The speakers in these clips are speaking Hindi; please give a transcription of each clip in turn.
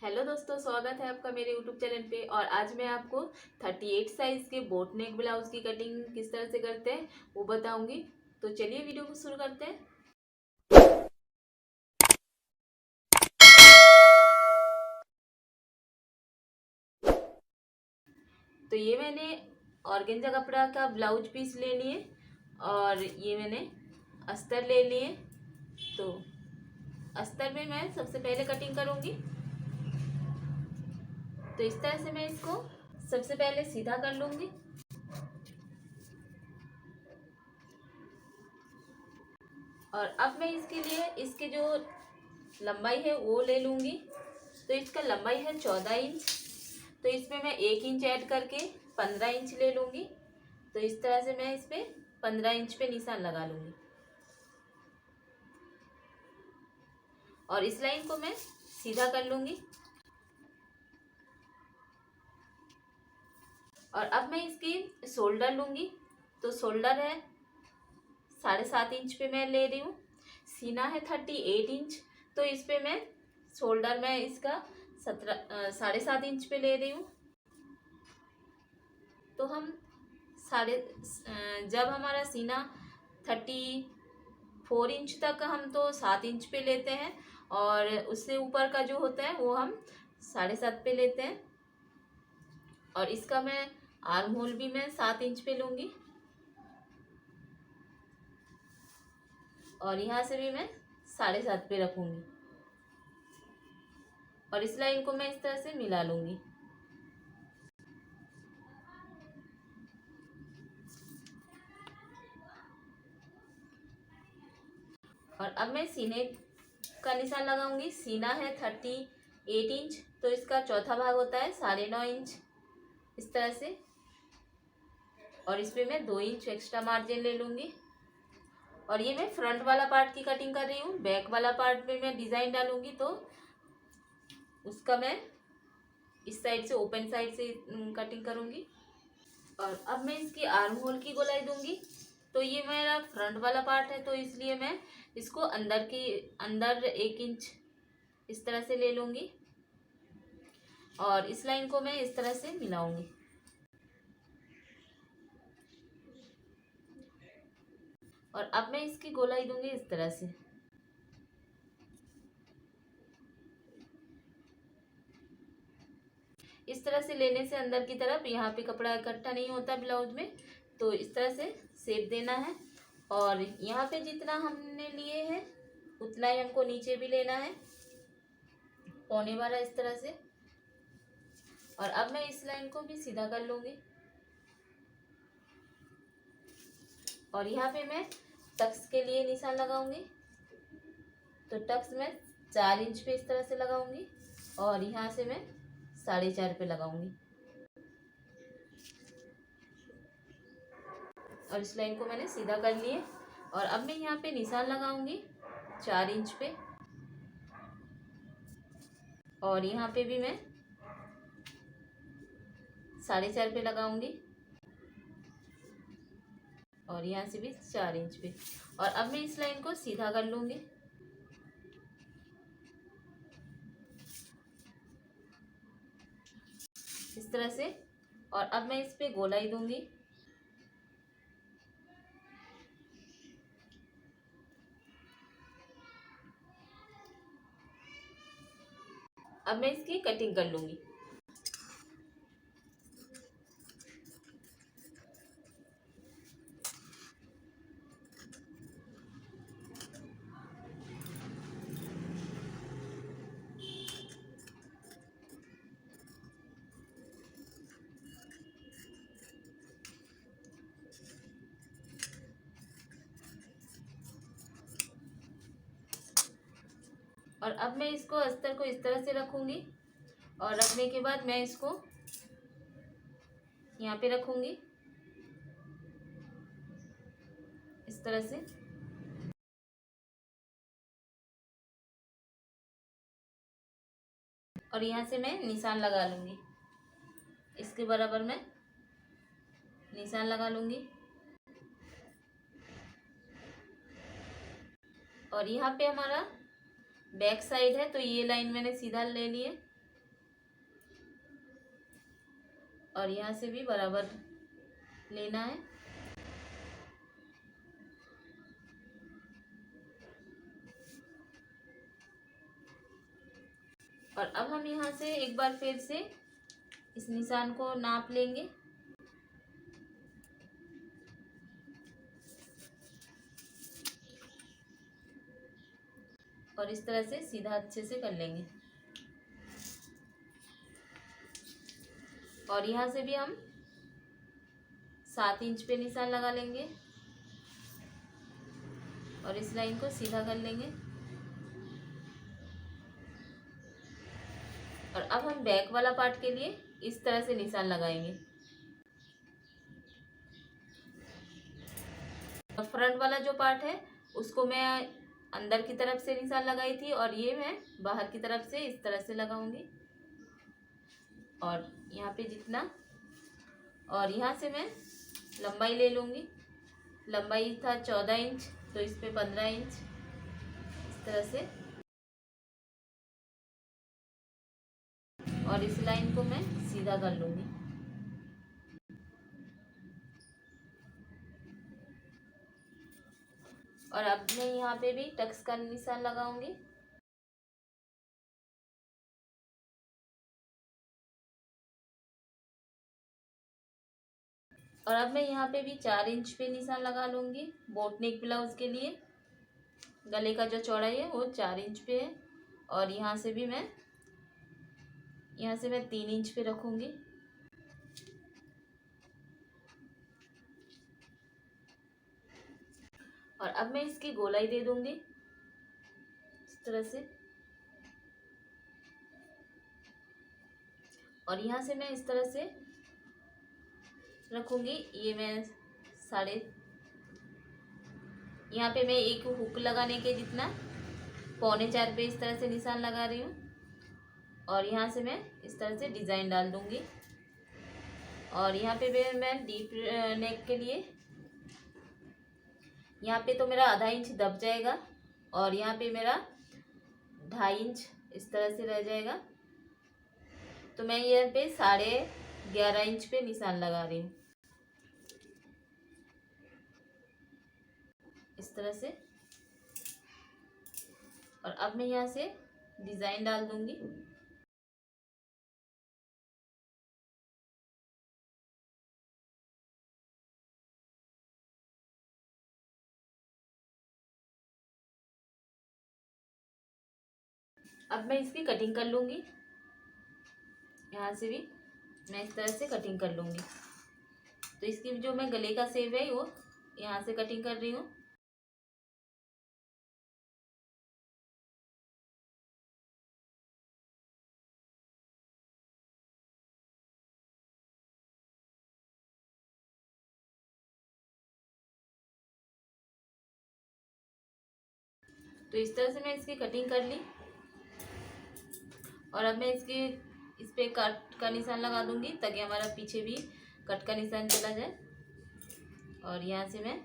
हेलो दोस्तों, स्वागत है आपका मेरे यूट्यूब चैनल पे। और आज मैं आपको 38 साइज के बोट नेक ब्लाउज की कटिंग किस तरह से करते हैं वो बताऊंगी। तो चलिए वीडियो को शुरू करते हैं। तो ये मैंने ऑर्गेन्जा कपड़ा का ब्लाउज पीस ले लिए और ये मैंने अस्तर ले लिए। तो अस्तर में मैं सबसे पहले कटिंग करूंगी। तो इस तरह से मैं इसको सबसे पहले सीधा कर लूंगी और अब मैं इसके लिए इसके जो लंबाई है वो ले लूंगी। तो इसका लंबाई है 14 इंच। तो इसमें मैं 1 इंच ऐड करके 15 इंच ले लूंगी। तो इस तरह से मैं इस पे 15 इंच पे निशान लगा लूंगी और इस लाइन को मैं सीधा कर लूंगी। और अब मैं इसकी शोल्डर लूंगी। तो शोल्डर है 7.5 इंच पे मैं ले रही हूँ। सीना है 38 इंच। तो इस पे मैं शोल्डर में इसका 7.5 इंच पे ले रही हूँ। तो हम जब हमारा सीना 34 इंच तक हम तो 7 इंच पे लेते हैं और उससे ऊपर का जो होता है वो हम 7.5 पे लेते हैं। और इसका मैं आर्म होल भी मैं 7 इंच पे लूँगी और यहाँ से भी मैं 7.5 पे रखूँगी और इस लाइन को मैं इस तरह से मिला लूँगी। और अब मैं सीने का निशान लगाऊंगी। सीना है 38 इंच। तो इसका चौथा भाग होता है 9.5 इंच इस तरह से। और इस पे मैं 2 इंच एक्स्ट्रा मार्जिन ले लूँगी। और ये मैं फ्रंट वाला पार्ट की कटिंग कर रही हूँ। बैक वाला पार्ट में मैं डिज़ाइन डालूंगी तो उसका मैं इस साइड से ओपन साइड से कटिंग करूँगी। और अब मैं इसकी आर्म होल की गोलाई दूंगी। तो ये मेरा फ्रंट वाला पार्ट है तो इसलिए मैं इसको अंदर 1 इंच इस तरह से ले लूँगी और इस लाइन को मैं इस तरह से मिलाऊंगी। और अब मैं इसकी गोलाई दूंगी इस तरह से। इस तरह से लेने से अंदर की तरफ यहाँ पे कपड़ा इकट्ठा नहीं होता ब्लाउज में। तो इस तरह से शेप देना है और यहाँ पे जितना हमने लिए हैं उतना ही हमको नीचे भी लेना है, 1.25 इस तरह से। और अब मैं इस लाइन को भी सीधा कर लूँगी और यहाँ पे मैं टक्स के लिए निशान लगाऊंगी। तो टक्स मैं 4 इंच पे इस तरह से लगाऊंगी और यहाँ से मैं 4.5 पे लगाऊंगी और इस लाइन को मैंने सीधा कर लिए। और अब मैं यहाँ पे निशान लगाऊंगी 4 इंच पे और यहाँ पे भी मैं 4.5 पे लगाऊंगी और यहाँ से भी 4 इंच पे। और अब मैं इस लाइन को सीधा कर लूँगी इस तरह से। और अब मैं इस पे गोलाई दूंगी। अब मैं इसकी कटिंग कर लूँगी। और अब मैं इसको अस्तर को इस तरह से रखूँगी और रखने के बाद मैं इसको यहाँ पे रखूँगी इस तरह से। और यहाँ से मैं निशान लगा लूँगी, इसके बराबर मैं निशान लगा लूँगी। और यहाँ पे हमारा बैक साइड है तो ये लाइन मैंने सीधा ले लिए और यहाँ से भी बराबर लेना है। और अब हम यहाँ से एक बार फिर से इस निशान को नाप लेंगे और इस तरह से सीधा अच्छे से कर लेंगे। और यहाँ से भी हम 7 इंच पे निशान लगा लेंगे और इस लाइन को सीधा कर लेंगे। और अब हम बैक वाला पार्ट के लिए इस तरह से निशान लगाएंगे। फ्रंट वाला जो पार्ट है उसको मैं अंदर की तरफ से निशान लगाई थी और ये मैं बाहर की तरफ से इस तरह से लगाऊंगी। और यहाँ पे जितना, और यहाँ से मैं लंबाई ले लूँगी। लंबाई था 14 इंच, तो इस पे 15 इंच इस तरह से। और इस लाइन को मैं सीधा कर लूँगी। और अब मैं यहाँ पे भी टक्स का निशान लगाऊंगी। और अब मैं यहाँ पे भी 4 इंच पे निशान लगा लूँगी। बोट नेक ब्लाउज के लिए गले का जो चौड़ाई है वो 4 इंच पे है। और यहाँ से मैं 3 इंच पे रखूँगी। और अब मैं इसकी गोलाई दे दूँगी इस तरह से। और यहाँ से मैं इस तरह से रखूँगी। ये मैं यहाँ पे मैं एक हुक लगाने के जितना 3.25 पे इस तरह से निशान लगा रही हूँ। और यहाँ से मैं इस तरह से डिज़ाइन डाल दूँगी। और यहाँ पे मैं डीप नेक के लिए यहाँ पे तो मेरा आधा इंच दब जाएगा और यहाँ पे मेरा 2.5 इंच इस तरह से रह जाएगा। तो मैं यहाँ पे 11.5 इंच पे निशान लगा रही हूँ इस तरह से। और अब मैं यहाँ से डिज़ाइन डाल दूँगी। अब मैं इसकी कटिंग कर लूँगी। यहाँ से भी मैं इस तरह से कटिंग कर लूँगी। तो इसकी जो मैं गले का शेप है वो यहाँ से कटिंग कर रही हूँ। तो इस तरह से मैं इसकी कटिंग कर ली। और अब मैं इस पे कट का निशान लगा दूंगी ताकि हमारा पीछे भी कट का निशान चला जाए। और यहाँ से मैं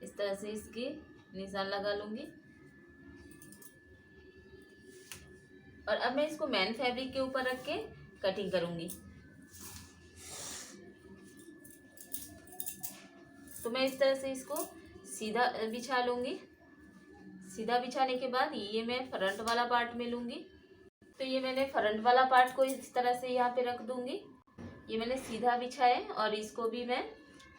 इस तरह से इसकी निशान लगा लूँगी। और अब मैं इसको मैन फैब्रिक के ऊपर रख के कटिंग करूँगी। तो मैं इस तरह से इसको सीधा बिछा लूँगी। सीधा बिछाने के बाद ये मैं फ्रंट वाला पार्ट में लूँगी। तो ये मैंने फ्रंट वाला पार्ट को इस तरह से यहाँ पे रख दूँगी। ये मैंने सीधा बिछाया है और इसको भी मैं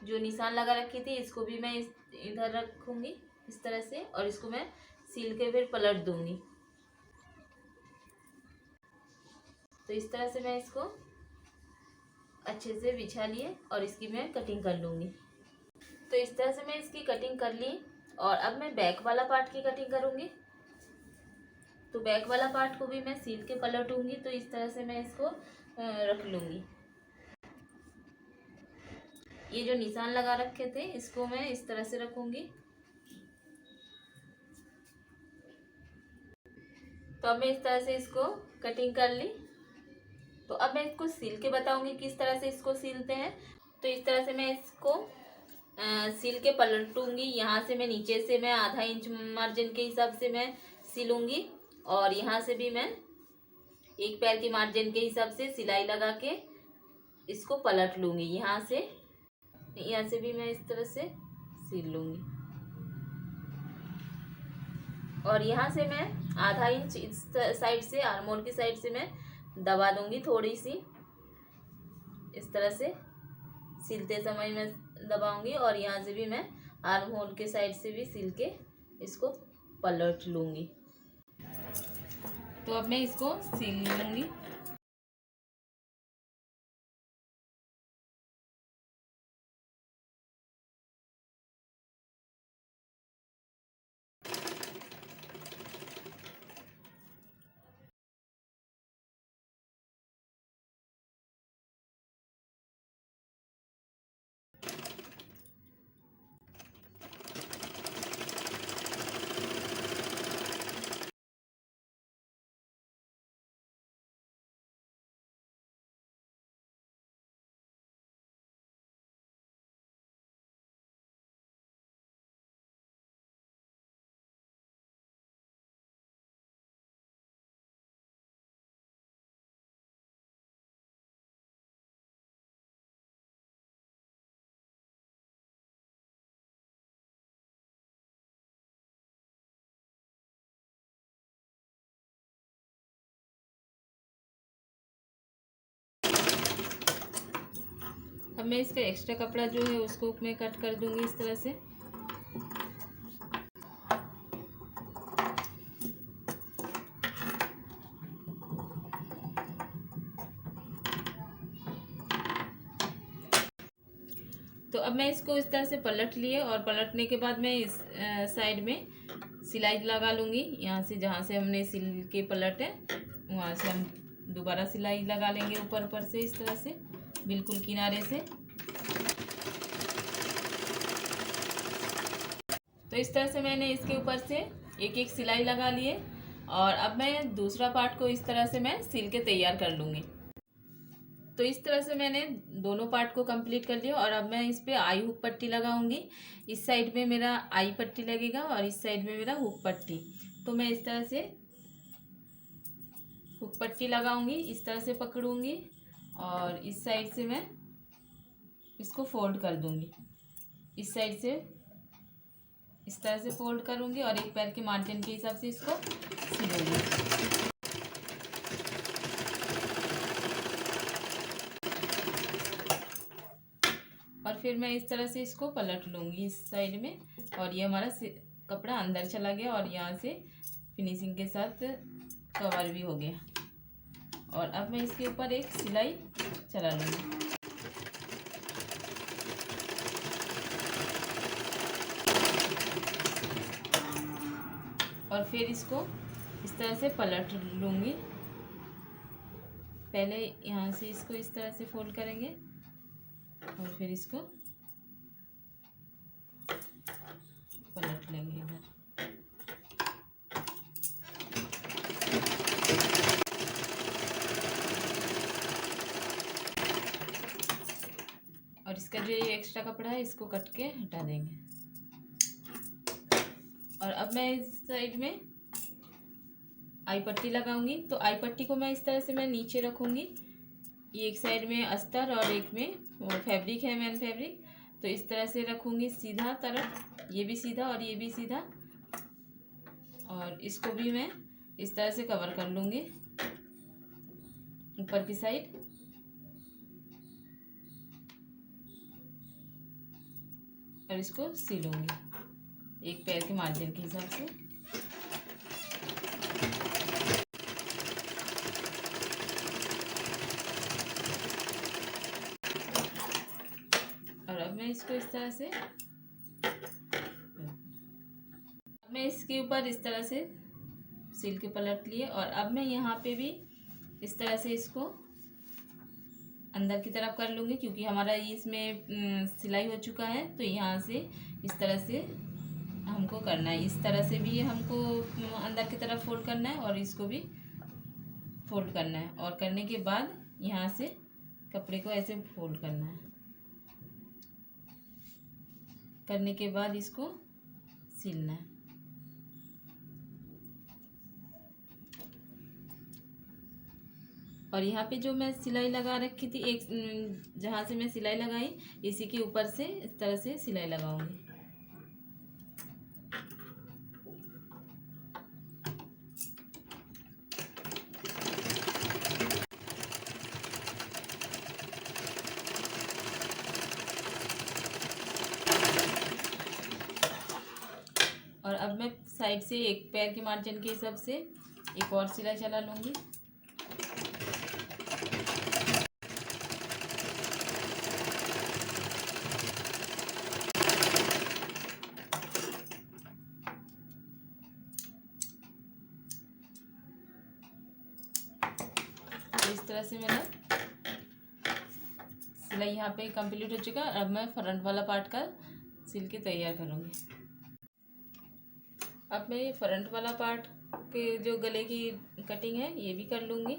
जो निशान लगा रखी थी इसको भी मैं इधर रखूँगी इस तरह से। और इसको मैं सील के फिर पलट दूँगी। तो इस तरह से मैं इसको अच्छे से बिछा लिए और इसकी मैं कटिंग कर लूँगी। तो इस तरह से मैं इसकी कटिंग कर ली। और अब मैं बैक वाला पार्ट की कटिंग करूँगी। तो बैक वाला पार्ट को भी मैं सील के पलटूँगी। तो इस तरह से मैं इसको रख लूँगी। ये जो निशान लगा रखे थे इसको मैं इस तरह से रखूँगी। तो अब मैं इस तरह से इसको कटिंग कर ली। तो अब मैं इसको सील के बताऊँगी किस तरह से इसको सीलते हैं। तो इस तरह से मैं इसको सील के पलटूँगी। यहाँ से मैं नीचे से मैं आधा इंच मार्जिन के हिसाब से मैं सिलूँगी। और यहाँ से भी मैं एक पैर के मार्जिन के हिसाब से सिलाई लगा के इसको पलट लूँगी यहाँ से भी मैं इस तरह से सिल लूँगी। और यहाँ से मैं आधा इंच इस साइड से, आर्म होल की साइड से मैं दबा दूँगी थोड़ी सी, इस तरह से सिलते समय मैं दबाऊँगी। और यहाँ से भी मैं आर्म होल के साइड से भी सिल के इसको पलट लूँगी। तो अब मैं इसको सिल लूँगी। अब मैं इसका एक्स्ट्रा कपड़ा जो है उसको मैं कट कर दूंगी इस तरह से। तो अब मैं इसको इस तरह से पलट लिए, और पलटने के बाद मैं इस साइड में सिलाई लगा लूँगी। यहाँ से जहाँ से हमने सिल के पलटे वहाँ से हम दोबारा सिलाई लगा लेंगे ऊपर ऊपर से, इस तरह से बिल्कुल किनारे से। तो इस तरह से मैंने इसके ऊपर से एक एक सिलाई लगा लिए, और अब मैं दूसरा पार्ट को इस तरह से मैं सिल के तैयार कर लूँगी। तो इस तरह से मैंने दोनों पार्ट को कंप्लीट कर लिया, और अब मैं इस पे आई हुक पट्टी लगाऊंगी। इस साइड में मेरा आई पट्टी लगेगा और इस साइड में मेरा हुक पट्टी। तो मैं इस तरह से हुक पट्टी लगाऊंगी, इस तरह से पकड़ूंगी और इस साइड से मैं इसको फोल्ड कर दूंगी। इस साइड से इस तरह से फोल्ड करूंगी और एक पैर के मार्जिन के हिसाब से इसको सिलूंगी। और फिर मैं इस तरह से इसको पलट लूँगी इस साइड में, और ये हमारा कपड़ा अंदर चला गया और यहाँ से फिनिशिंग के साथ कवर भी हो गया। और अब मैं इसके ऊपर एक सिलाई चला लूँगी। और फिर इसको इस तरह से पलट लूँगी। पहले यहाँ से इसको इस तरह से फोल्ड करेंगे और फिर इसको पलट लेंगे इधर। और इसका जो ये एक्स्ट्रा कपड़ा है इसको कट के हटा देंगे। और अब मैं इस साइड में आई पट्टी लगाऊंगी। तो आई पट्टी को मैं इस तरह से मैं नीचे रखूंगी। ये एक साइड में अस्तर और एक में वो फैब्रिक है, मैन फैब्रिक। तो इस तरह से रखूंगी सीधा तरफ, ये भी सीधा और ये भी सीधा। और इसको भी मैं इस तरह से कवर कर लूँगी ऊपर की साइड। और इसको सिलूँगी एक पैर के मार्जिन के हिसाब से। और अब मैं इसको इस तरह से, मैं इसके ऊपर इस तरह से सिल के पलट लिए। और अब मैं यहाँ पे भी इस तरह से इसको अंदर की तरफ कर लूँगी, क्योंकि हमारा इसमें सिलाई हो चुका है। तो यहाँ से इस तरह से हमको करना है, इस तरह से भी हमको अंदर की तरफ फोल्ड करना है और इसको भी फोल्ड करना है। और करने के बाद यहाँ से कपड़े को ऐसे फोल्ड करना है। करने के बाद इसको सिलना है। और यहाँ पे जो मैं सिलाई लगा रखी थी, एक जहाँ से मैं सिलाई लगाई इसी के ऊपर से इस तरह से सिलाई लगाऊंगी। और अब मैं साइड से एक पैर के मार्जिन के हिसाब से एक और सिलाई चला लूँगी। तो इस तरह से मेरा सिलाई यहाँ पे कंप्लीट हो चुका है। अब मैं फ्रंट वाला पार्ट का सिल के तैयार करूँगी। अब मैं ये फ्रंट वाला पार्ट के जो गले की कटिंग है ये भी कर लूँगी।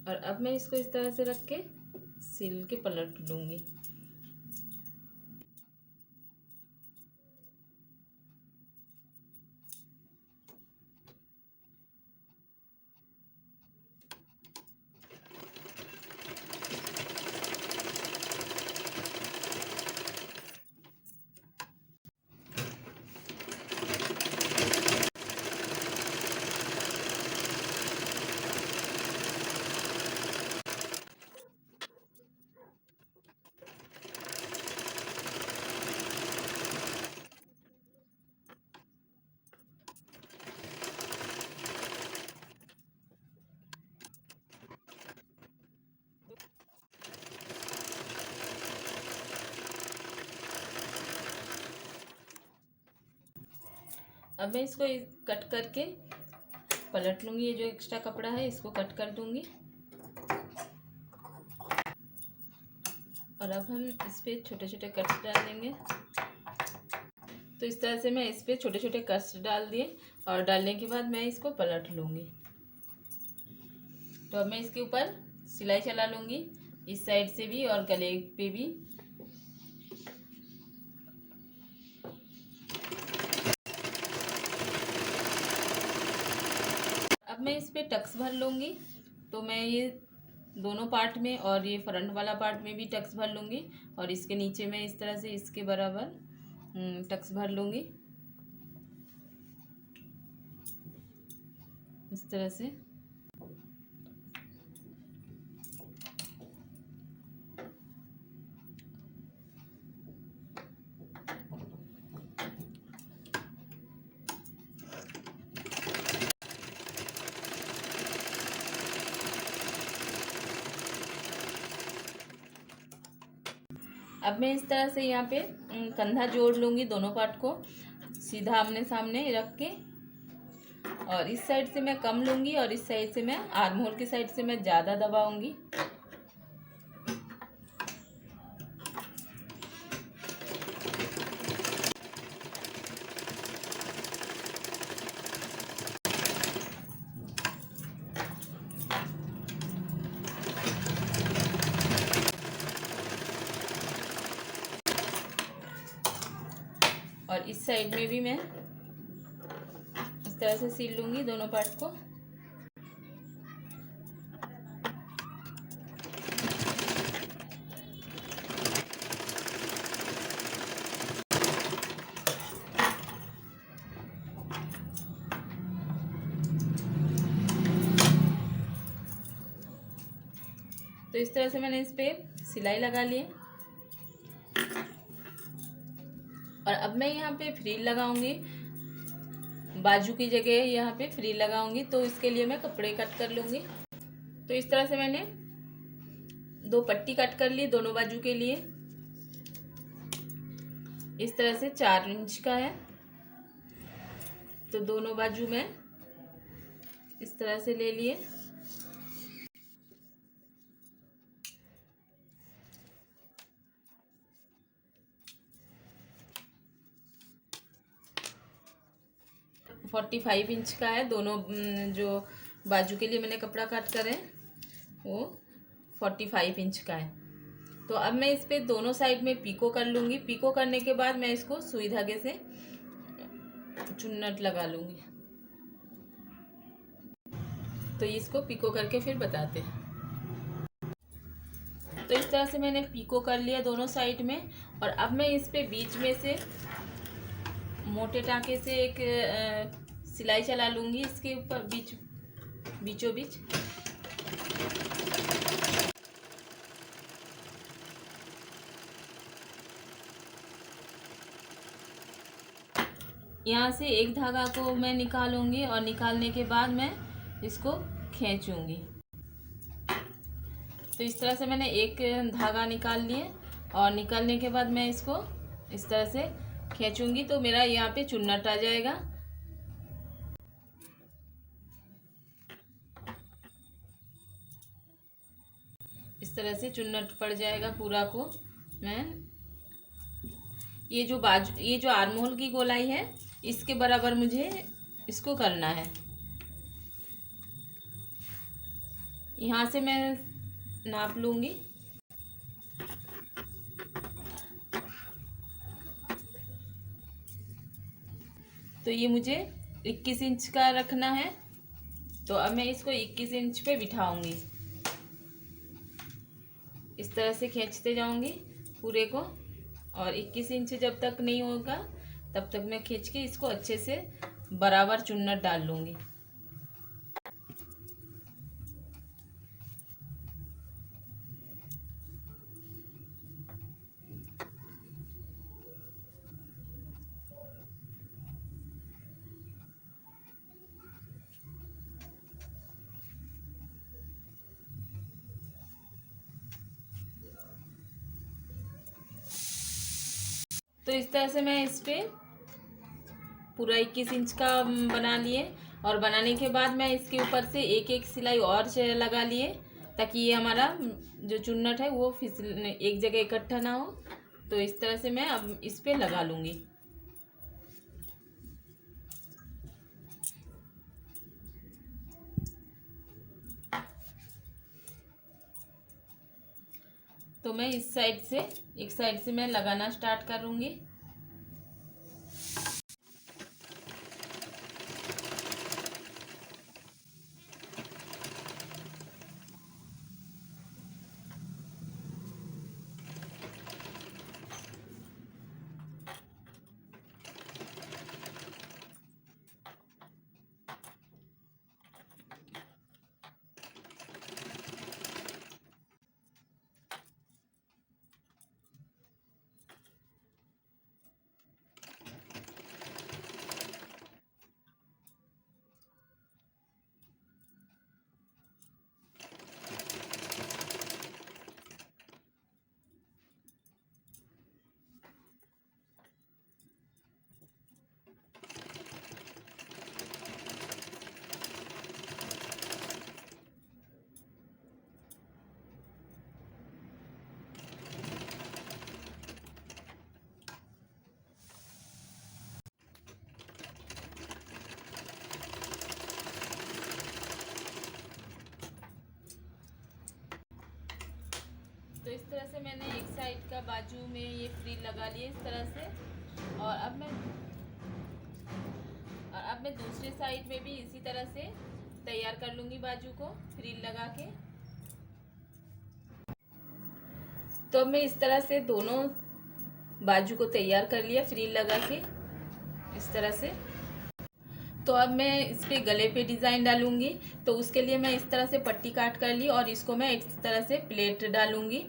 और अब मैं इसको इस तरह से रख के सिल के पलट लूँगी। अब मैं इसको कट करके पलट लूँगी। ये जो एक्स्ट्रा कपड़ा है इसको कट कर दूँगी। और अब हम इस पर छोटे छोटे कट्स डाल देंगे। तो इस तरह से मैं इस पर छोटे छोटे कट्स डाल दिए और डालने के बाद मैं इसको पलट लूँगी। तो अब मैं इसके ऊपर सिलाई चला लूँगी, इस साइड से भी और गले पे भी। अब मैं इस पे टक्स भर लूँगी। तो मैं ये दोनों पार्ट में और ये फ्रंट वाला पार्ट में भी टक्स भर लूँगी और इसके नीचे मैं इस तरह से इसके बराबर टक्स भर लूँगी इस तरह से। अब मैं इस तरह से यहाँ पे कंधा जोड़ लूँगी, दोनों पार्ट को सीधा आमने सामने रख के। और इस साइड से मैं कम लूँगी और इस साइड से मैं आर्म होल की साइड से मैं ज़्यादा दबाऊँगी। और इस साइड में भी मैं इस तरह से सील लूँगी दोनों पार्ट को। तो इस तरह से मैंने इस पे सिलाई लगा ली। और अब मैं यहाँ पे फ्रिल लगाऊंगी, बाजू की जगह यहाँ पे फ्रिल लगाऊंगी। तो इसके लिए मैं कपड़े कट कर लूँगी। तो इस तरह से मैंने 2 पट्टी कट कर ली दोनों बाजू के लिए। इस तरह से 4 इंच का है, तो दोनों बाजू में इस तरह से ले लिए। तो 45 इंच का है, दोनों जो बाजू के लिए मैंने कपड़ा काट कर है वो 45 इंच का है। तो अब मैं इस पे दोनों साइड में पीको कर लूँगी। पीको करने के बाद मैं इसको सुई धागे से चुन्नट लगा लूँगी। तो इसको पिको करके फिर बताते हैं। तो इस तरह से मैंने पिको कर लिया दोनों साइड में, और अब मैं इस पे बीच में से मोटे टाँके से एक सिलाई चला लूँगी इसके ऊपर, बीचों बीच। यहाँ से एक धागा को मैं निकालूंगी और निकालने के बाद मैं इसको खींचूंगी। तो इस तरह से मैंने एक धागा निकाल लिए, और निकालने के बाद मैं इसको इस तरह से खींचूंगी तो मेरा यहाँ पे चुन्नट आ जाएगा। इस तरह से चुन्नट पड़ जाएगा पूरा को। मैं ये जो आर्म होल की गोलाई है इसके बराबर मुझे इसको करना है। यहाँ से मैं नाप लूँगी। तो ये मुझे 21 इंच का रखना है, तो अब मैं इसको 21 इंच पे बिठाऊंगी। इस तरह से खींचते जाऊंगी पूरे को, और 21 इंच जब तक नहीं होगा तब तक मैं खींच के इसको अच्छे से बराबर चुन्नट डाल लूँगी। तो इस तरह से मैं इस पे पूरा 21 इंच का बना लिए, और बनाने के बाद मैं इसके ऊपर से एक एक सिलाई और लगा लिए, ताकि ये हमारा जो चुन्नट है वो फिसल एक जगह इकट्ठा ना हो। तो इस तरह से मैं अब इस पे लगा लूँगी। तो मैं इस साइड से एक साइड से मैं लगाना स्टार्ट करूँगी। तो इस तरह से मैंने एक साइड का बाजू में ये फ्रिल लगा लिए इस तरह से, और अब मैं दूसरे साइड में भी इसी तरह से तैयार कर लूँगी बाजू को फ्रिल लगा के। तो अब मैं इस तरह से दोनों बाजू को तैयार कर लिया फ्रिल लगा के इस तरह से। तो अब मैं इस पे गले पे डिज़ाइन डालूंगी, तो उसके लिए मैं इस तरह से पट्टी काट कर ली, और इसको मैं इस तरह से प्लेट डालूंगी।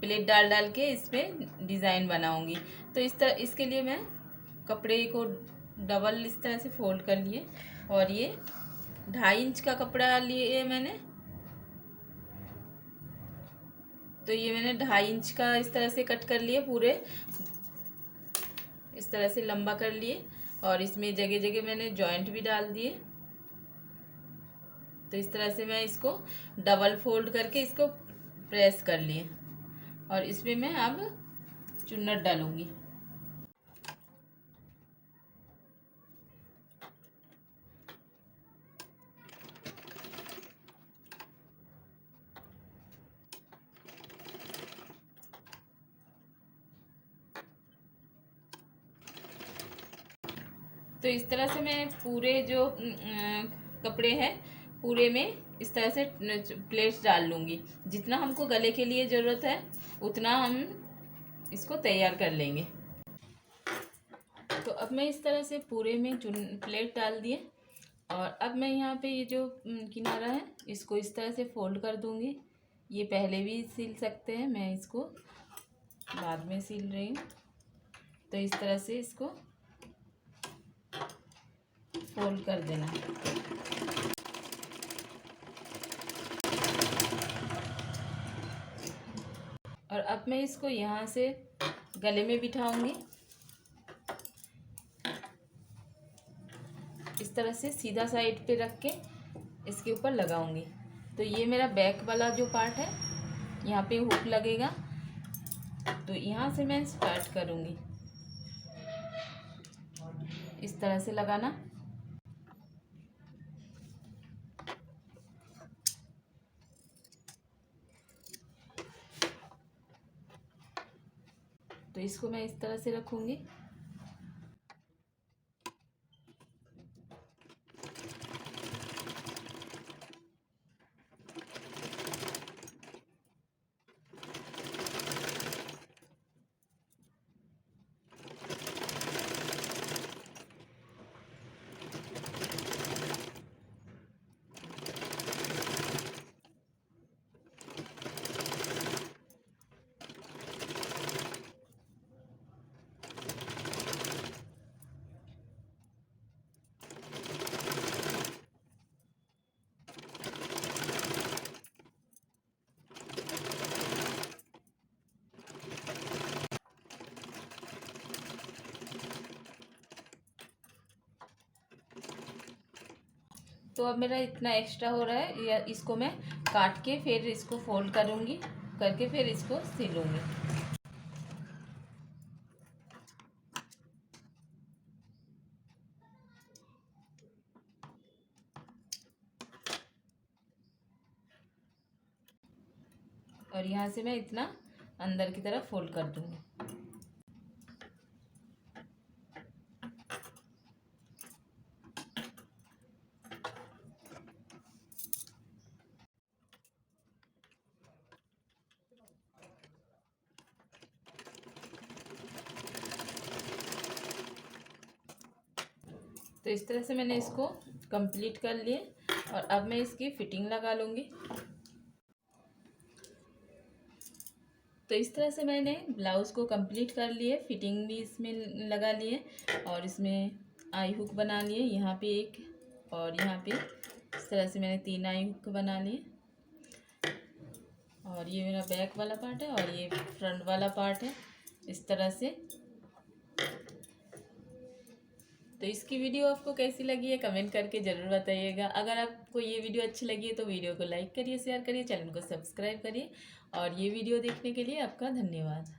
प्लेट डाल के इस पर डिज़ाइन बनाऊंगी। तो इसके लिए मैं कपड़े को डबल इस तरह से फोल्ड कर लिए, और ये 2.5 इंच का कपड़ा लिए मैंने। तो ये मैंने 2.5 इंच का इस तरह से कट कर लिए, पूरे इस तरह से लंबा कर लिए, और इसमें जगह जगह मैंने जॉइंट भी डाल दिए। तो इस तरह से मैं इसको डबल फोल्ड करके इसको प्रेस कर लिए, और इसमें मैं अब चुन्नट डालूंगी। तो इस तरह से मैं पूरे जो कपड़े हैं पूरे में इस तरह से प्लेट्स डाल लूँगी। जितना हमको गले के लिए ज़रूरत है उतना हम इसको तैयार कर लेंगे। तो अब मैं इस तरह से पूरे में प्लेट डाल दिए और अब मैं यहाँ पे ये जो किनारा है इसको इस तरह से फोल्ड कर दूँगी। ये पहले भी सिल सकते हैं, मैं इसको बाद में सिल रही हूँ। तो इस तरह से इसको फोल्ड कर देना है। और अब मैं इसको यहाँ से गले में बिठाऊंगी। इस तरह से सीधा साइड पे रख के इसके ऊपर लगाऊंगी। तो ये मेरा बैक वाला जो पार्ट है यहाँ पे हुक लगेगा। तो यहाँ से मैं स्टार्ट करूँगी इस तरह से लगाना। तो इसको मैं इस तरह से रखूँगी। तो अब मेरा इतना एक्स्ट्रा हो रहा है, या इसको मैं काट के फिर इसको फोल्ड करूँगी, करके फिर इसको सिलूँगी। और यहाँ से मैं इतना अंदर की तरफ फोल्ड कर दूँगी। तो इस तरह से मैंने इसको कंप्लीट कर लिए और अब मैं इसकी फिटिंग लगा लूँगी। तो इस तरह से मैंने ब्लाउज़ को कंप्लीट कर लिए, फिटिंग भी इसमें लगा लिए और इसमें आई हुक बना लिए, यहाँ पे एक और यहाँ पे इस तरह से मैंने 3 आई हुक बना लिए। और ये मेरा बैक वाला पार्ट है और ये फ्रंट वाला पार्ट है इस तरह से। तो इसकी वीडियो आपको कैसी लगी है कमेंट करके ज़रूर बताइएगा। अगर आपको ये वीडियो अच्छी लगी है तो वीडियो को लाइक करिए, शेयर करिए, चैनल को सब्सक्राइब करिए। और ये वीडियो देखने के लिए आपका धन्यवाद।